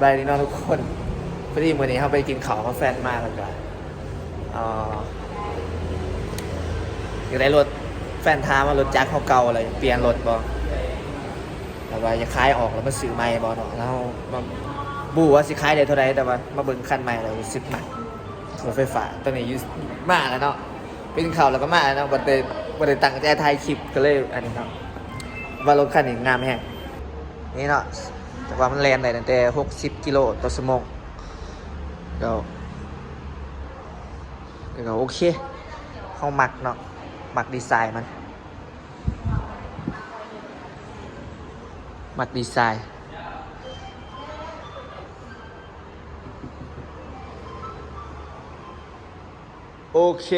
บายดีน้องทุกคนพอดีมื้อนี้เขาไปกินข้าวกับแฟนมาแล้วก็อยากได้รถแฟนท้ามว่ารถจักรเขาเก่าอะไรเปลี่ยนรถบ่แต่ว่าจะขายออกแล้วมาซื้อใหม่บ่เนาะแล้วมาบูว่าสิขายได้เท่าไรแต่ว่ามาเบิ่งคันใหม่แล้วรู้สึกใหม่รถไฟฟ้าตอนนี้อยู่มาแล้วเนาะเป็นข่าวแล้วก็มาแล้วเนาะบ่ได้ตั้งใจถ่ายคลิปก็เลยอันนี้เนาะว่ารถคันนี้งามแฮงนี่เนาะแต่ว่ามันแล่นได้ตั้งแต่60กิโลต่อชั่วโมงเดี๋ยวโอเคเฮามักเนาะมักดีไซน์มันมักดีไซน์โอเค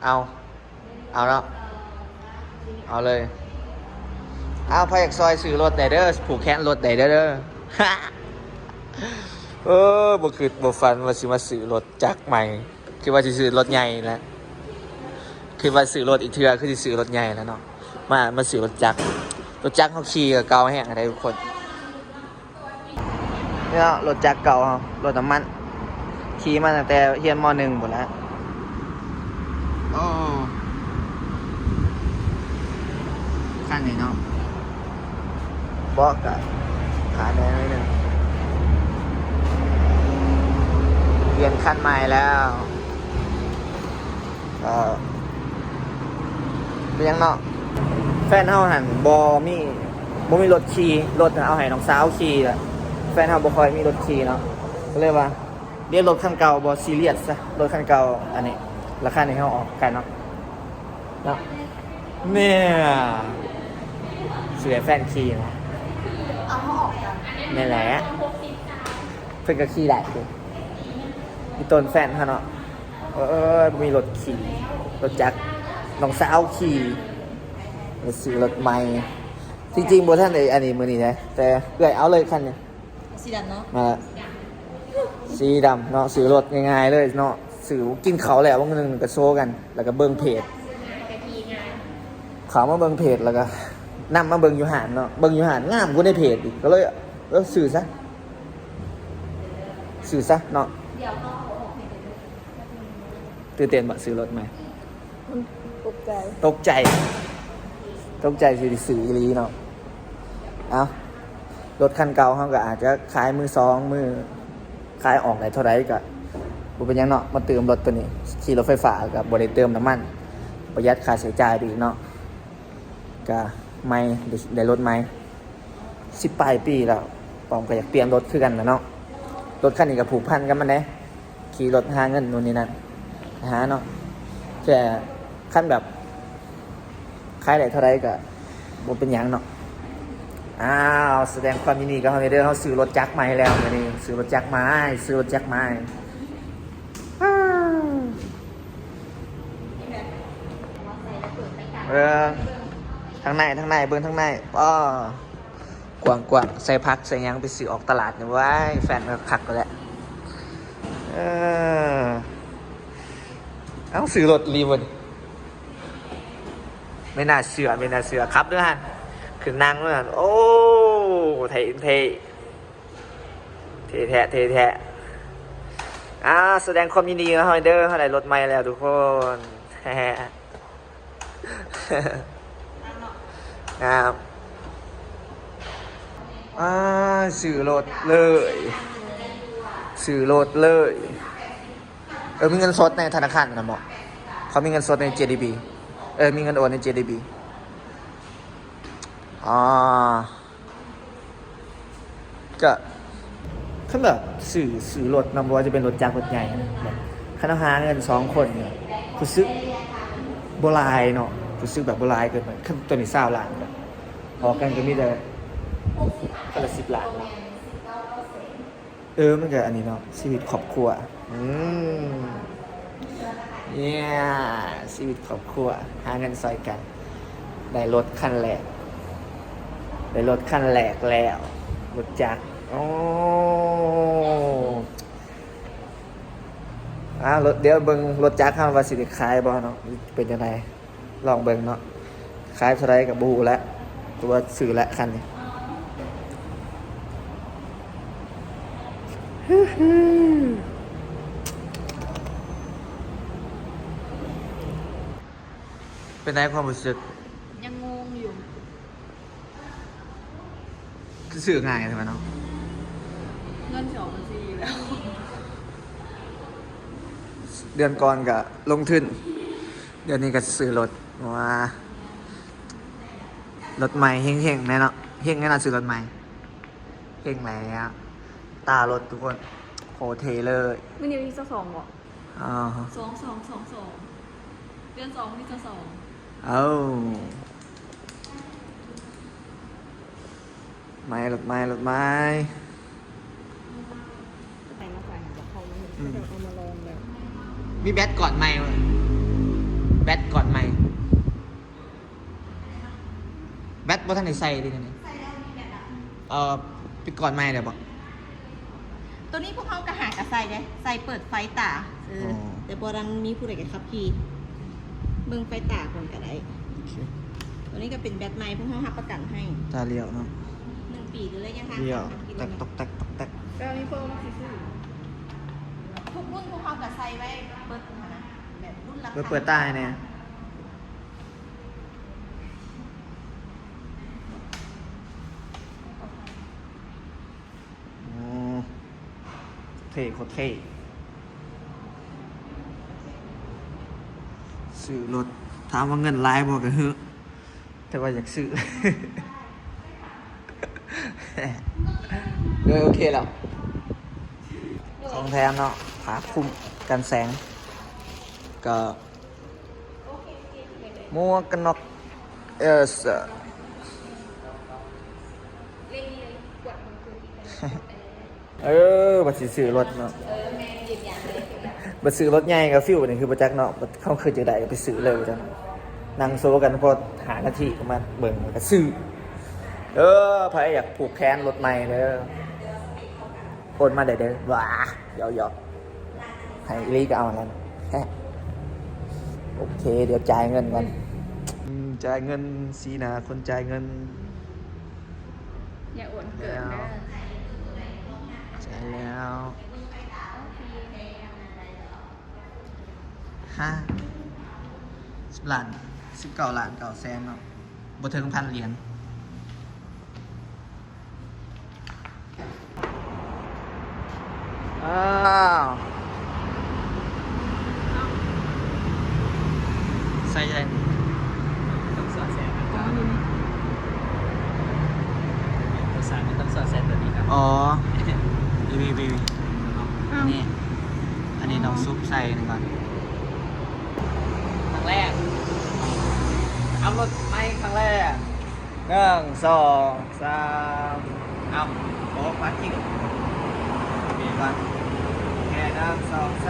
เอาเนาะเอาเลยเอาพายากซอยซื้อรถไดเดอร์ผูกแขนรถไดเดอร์บ่คือบ่ฟันว่าสิมาซื้อรถจักรใหม่คือว่าสิซื้อรถใหญ่แล้วคือว่าซื้อรถอีกเทื่อคือสิซื้อรถใหญ่แล้วเนาะมาซื้อรถจักรเขาขี่กับเก่าแห้งอะไรทุกคนเนี่ยรถจักรเก่ารถน้ำมันขี่มาตั้งแต่เรียนม.1หมดแล้วขั้นนี้เนาะบอกกับขาแดงนิดนึงเปลี่ยนคันใหม่แล้วเป็นยังเนาะแฟนเฮาหันบ่มีรถขี่รถเอาให้น้องสาวขี่แหละแฟนเฮาบ่ค่อยมีรถขี่เนาะก็เลยว่าเรียกรถคันเก่าบ่ซีเรียสซะรถคันเก่าอันนี้ราคานี้เฮาออกกันเนาะเนี่ยเสือแฟนขี่นะนี่แหละเพิ่นก็ขี่ได้มีต้นแฟนเขาเนาะมีรถขี่รถจักรน้องสาวขี่ซื้อรถใหม่จริงๆบ่ท่านอันนี้มื้อนี้นะแต่เอื้อยเอาเลยคันนี้สีดำเนาะมาสีดำเนาะซื้อรถง่ายๆเลยเนาะซื้อกินเขาแล้ววันนึงก็โซกันแล้วก็เบิ่งเพจเขามาเบิ่งเพจแล้วก็นำมาเบิ่งอยู่หานเนาะเบิ่งอยู่หานงามกว่าในเพจอีกก็เลยซื้อซะเนาะตื่นเต้นบ่ซื้อรถใหม่ตกใจสิซื้ออีหลีเนาะเอารถคันเก่าเขาก็อาจจะขายมือ2มือขายออกได้เท่าไรก็บ่เป็นหยังเนาะมาเติมรถตัวนี้ขี่รถไฟฟ้ากับบ่ได้เติมน้ำมันประหยัดค่าใช้จ่ายไปอีกเนาะก็ไม่ได้รถไม่10ปลายปีแล้วปอมก็อยากเปลี่ยนรถคือกันนะเนาะรถคันนี้ก็ผูกพันกันมันเด้ขี่รถหาเงินนู่นนี่นั่นหาเนาะแต่ขั้นแบบขายได้เท่าไรก็บ่เป็นหยังเนาะแสดงความยินดีกับเฮาเด้อเฮาซื้อรถจักรใหม่แล้วมื้อนี้ซื้อรถจักรใหม่ทางในเบิ่งทางในกว้างใส่พักใส่หยังไปซื้อออกตลาดนี่ไว้แฟนก็คักก็แล้วซื้อรถรีวอนไม่น่าเชื่อครับด้วยฮะคือนั่งด้วยฮะโอ้เท่แท้แสดงความยินดีกับเฮาเด้อเฮาได้รถใหม่แล้วทุกคนครับซื้อรถเลยมีเงินสดในธนาคารนะหมอเขามีเงินสดใน JDB มีเงินโอนใน JDB ก็ขึ้นแบบสื่อรถนำว่าจะเป็นรถจักรรถใหญ่แบบคณะหาเงิน2คนเนี่ยคือซื้อโบราณเนาะคือซื้อแบบโบราณเกินไปตัวนี้20 ล้านแบบพอกันก็มีแต่คนละ10 ล้านมันก็อันนี้เนาะชีวิตครอบครัวชีวิตครอบครัวหาเงินซอยกันได้รถคันแรกแล้วรถจักรรถเดี๋ยวเบิ่งรถจักรว่าสิได้ขายบ่เนาะเป็นจังไดลองเบิ่งเนาะขายเท่าไรก็บ่ฮู้แล้ว ตัวสื่อและคันนี้เป็นไงความรู้สึก ยังงงอยู่ คือสื่อง่ายใช่ไหมเนาะ เงิน2 บัญชีแล้ว เดือนก่อนก็ลงทุนเดือนนี้ก็ซื้อรถว่ารถใหม่เฮงๆแน่เนาะเฮงแน่นอนซื้อรถใหม่เฮงแล้วตารถทุกคนโหเทเลย ไม่นิวที่จะ2หรอ อ๋อ 2 เดือน2ที่จะ2 เอาไม้รถไม้รถไม้ ใส่มาใส่กับเขาไม่เห็นเดี๋ยวเอามาลองแบบ มีแบตก่อนใหม่เว้ยแบตก่อนใหม่แบตบ่ทันได้ใส่ดิเนี่ยไปก่อนใหม่เดี๋ยวบอก ตัวนี้พวกเขากระหากระใส่เด้ใส่เปิดไฟตาแต่โบราณมีผู้ใดกับขับขี่เบิ่งไฟตาคนก็ได้ โอเค ตัวนี้ก็เป็นแบตใหม่พวกเขารับประกันให้ ตาเลี้ยวเนาะ 1 ปีหรืออะไรยังคะ เลี้ยว กิโล ตัก เม ต ตร กตักตกตัก ก็มีเพิ่มมาซื้อ ทุกรุ่นพวกเขากระใส่ไว้เปิดนะแบบรุ่นราคา เปิดตาให้เนี่ยโอ้เท่โคตรเท่ซื้อรถถามว่าเงินหลายบ่ก็ฮึแต่ว่าอยากซื้อ โดยโอเคแล้วของแถมเนาะผาคลุมกันแสง ก็หมวกกันน็อกเอสบัตรสิซื้อรถเนาะบัตรซื้อรถใหญ่กับฟิวนี่คือประจักษ์เนาะบัตรเขาเคยจะได้ก็ไปซื้อเลยจังนั่งโซกันพอหานาทีก็มาเบิ่งก็ซื้อใครอยากผูกแขนรถใหม่เด้อโอนมาได้เด้อว้าหยอกๆให้อีลีก็เอาแล้วแค่โอเคเดี๋ยวจ่ายเงินกันจ่ายเงินสีนาคนจ่ายเงิน อย่าอวนเกินนะ จ่ายแล้ว10 ล้าน19 ล้าน9 แสนเนาะบ่ถึง1,000 เหรียญอ้าวใส่ใจ ต้องสอดแทรกนะครับภาษาไม่ต้องสอดแทรกตัวนี้ครับ อ๋อวีนี่ อันนี้เราซุปใส่หนึ่งก่อนครั้งแรกเอารถไม่ครั้งแรก1 2 3เอาโอ้มาทิ้งมีก่อนแค่1 2 3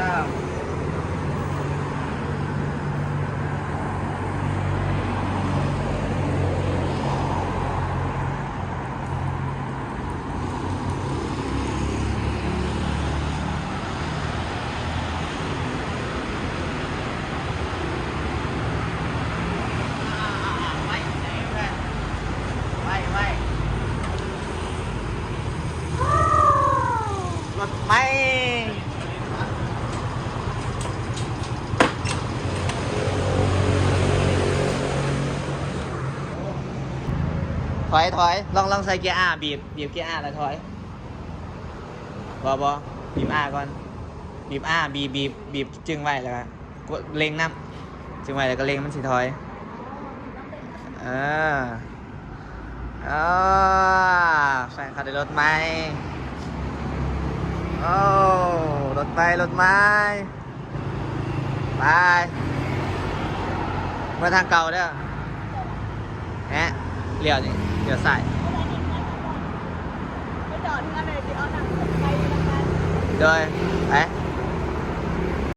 รถไม่ถอยลองใส่เกียร์ R บีบเกียร์ R แล้วถอยบบีบ R ก่อนบีบ R บีบจึงไว้แล้วก็กดเล็งน้ำจึงไว้แล้วก็เล็งมันสิถอยแฟนขับในรถไหมโอ้รถไม้ไปมาทางเก่าเด้อแหะเลี้ยวนี่เลี้ยวซ้าย ไม่จอดที่อะไรที่เอาหนังไปทำงาน โดยไป